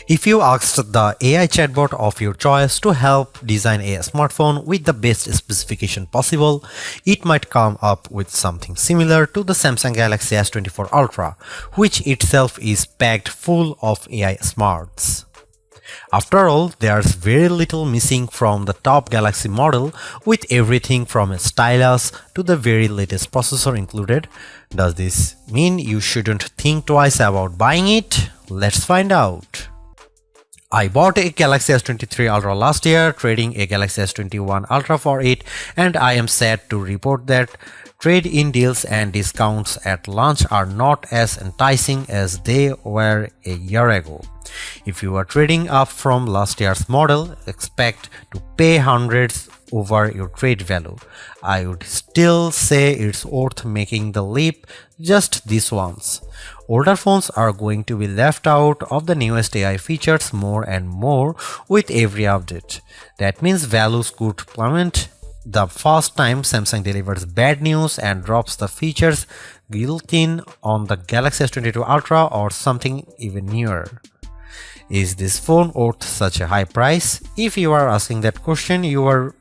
If you asked the AI chatbot of your choice to help design a smartphone with the best specification possible, it might come up with something similar to the Samsung Galaxy S24 Ultra, which itself is packed full of AI smarts. After all, there's very little missing from the top Galaxy model, with everything from a stylus to the very latest processor included. Does this mean you shouldn't think twice about buying it? Let's find out. I bought a Galaxy S23 Ultra last year, trading a Galaxy S21 Ultra for it, and I am sad to report that trade-in deals and discounts at launch are not as enticing as they were a year ago. If you are trading up from last year's model, expect to pay hundreds over your trade value. I would still say it's worth making the leap just this once. Older phones are going to be left out of the newest AI features more and more with every update. That means values could plummet the first time Samsung delivers bad news and drops the features built in on the Galaxy S22 Ultra or something even newer. Is this phone worth such a high price? If you are asking that question, you are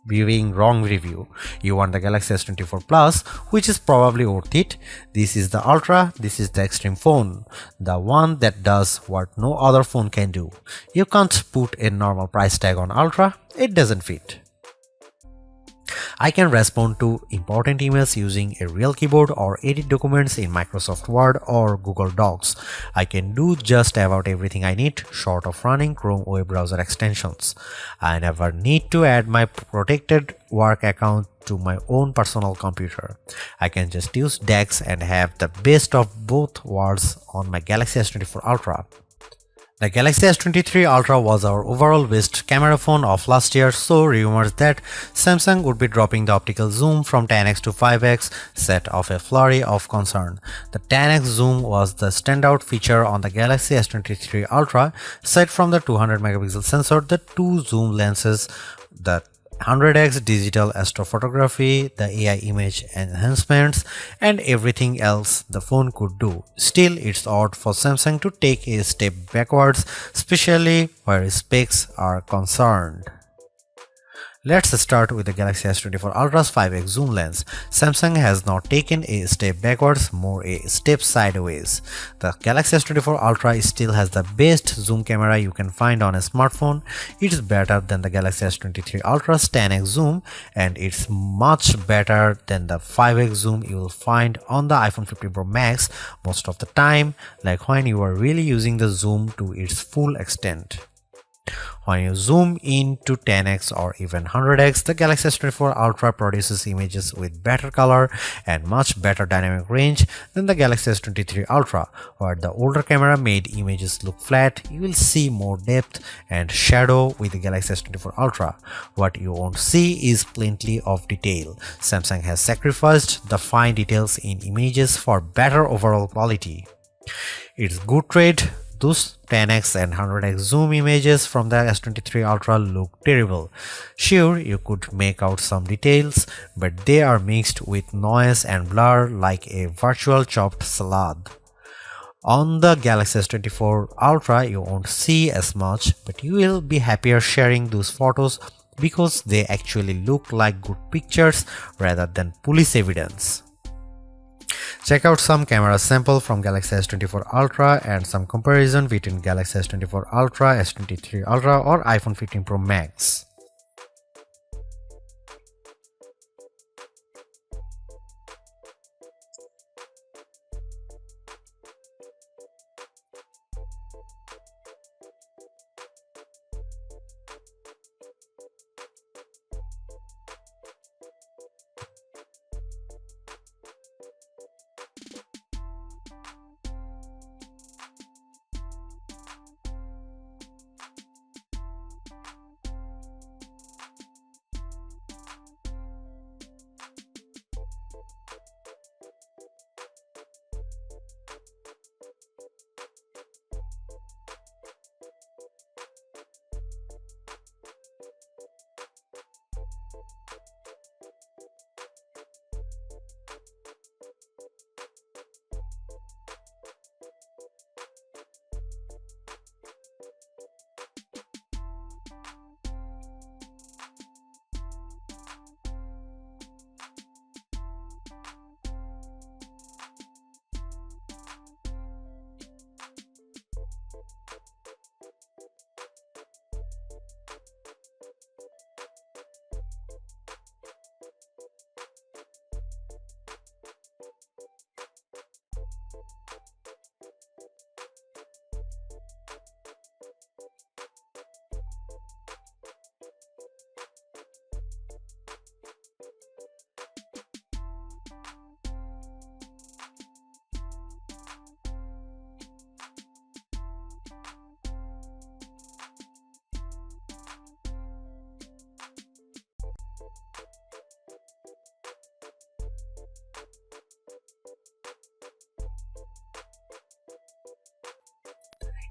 viewing wrong review. You want the Galaxy S24 Plus, which is probably worth it. This is the Ultra, this is the extreme phone, the one that does what no other phone can do. You can't put a normal price tag on Ultra, it doesn't fit. I can respond to important emails using a real keyboard or edit documents in Microsoft Word or Google Docs. I can do just about everything I need short of running Chrome web browser extensions. I never need to add my protected work account to my own personal computer. I can just use DeX and have the best of both worlds on my Galaxy S24 Ultra. The Galaxy S23 Ultra was our overall best camera phone of last year, so rumors that Samsung would be dropping the optical zoom from 10x to 5x set off a flurry of concern. The 10x zoom was the standout feature on the Galaxy S23 Ultra. Aside from the 200 megapixel sensor, the two zoom lenses, the 100x digital astrophotography, the AI image enhancements, and everything else the phone could do. Still, it's odd for Samsung to take a step backwards, especially where specs are concerned. Let's start with the Galaxy S24 Ultra's 5x zoom lens. Samsung has not taken a step backwards, more a step sideways. The Galaxy S24 Ultra still has the best zoom camera you can find on a smartphone. It's better than the Galaxy S23 Ultra's 10x zoom, and it's much better than the 5x zoom you will find on the iPhone 15 Pro Max most of the time, like when you are really using the zoom to its full extent. When you zoom in to 10x or even 100x, the Galaxy S24 Ultra produces images with better color and much better dynamic range than the Galaxy S23 Ultra. Where the older camera made images look flat, you will see more depth and shadow with the Galaxy S24 Ultra. What you won't see is plenty of detail. Samsung has sacrificed the fine details in images for better overall quality. It's good trade. Those 10x and 100x zoom images from the S23 Ultra look terrible. Sure, you could make out some details, but they are mixed with noise and blur like a virtual chopped salad. On the Galaxy S24 Ultra, you won't see as much, but you will be happier sharing those photos because they actually look like good pictures rather than police evidence. Check out some camera sample from Galaxy S24 Ultra and some comparison between Galaxy S24 Ultra, S23 Ultra or iPhone 15 Pro Max.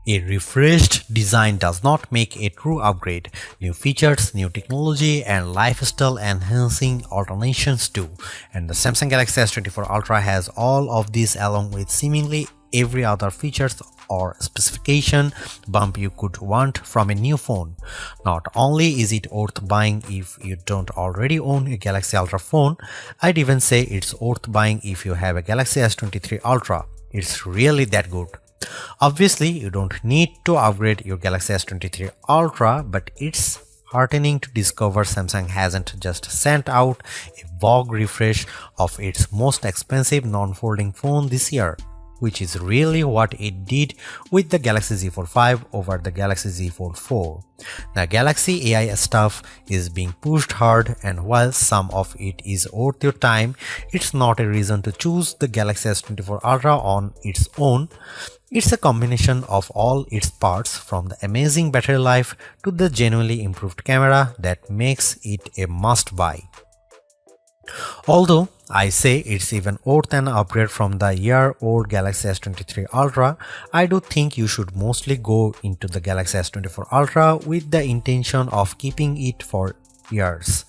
A refreshed design does not make a true upgrade. New features, new technology, and lifestyle enhancing alternations do. And the Samsung Galaxy S24 Ultra has all of these along with seemingly every other features or specification bump you could want from a new phone. Not only is it worth buying if you don't already own a Galaxy Ultra phone, I'd even say it's worth buying if you have a Galaxy S23 Ultra. It's really that good. Obviously, you don't need to upgrade your Galaxy S23 Ultra, but it's heartening to discover Samsung hasn't just sent out a vogue refresh of its most expensive non-folding phone this year, which is really what it did with the Galaxy Z Fold 5 over the Galaxy Z Fold 4. The Galaxy AI stuff is being pushed hard, and while some of it is worth your time, it's not a reason to choose the Galaxy S24 Ultra on its own. It's a combination of all its parts, from the amazing battery life to the genuinely improved camera, that makes it a must-buy. Although I say it's even worth an upgrade from the year-old Galaxy S23 Ultra, I do think you should mostly go into the Galaxy S24 Ultra with the intention of keeping it for years.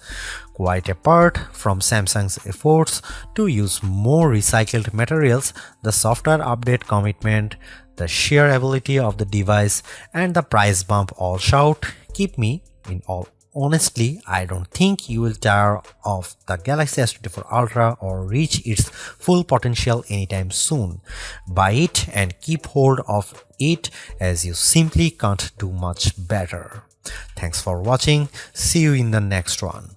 Quite apart from Samsung's efforts to use more recycled materials, the software update commitment, the sheer ability of the device, and the price bump all shout, keep me in all. Honestly, I don't think you will tire of the Galaxy S24 Ultra or reach its full potential anytime soon. Buy it and keep hold of it, as you simply can't do much better. Thanks for watching. See you in the next one.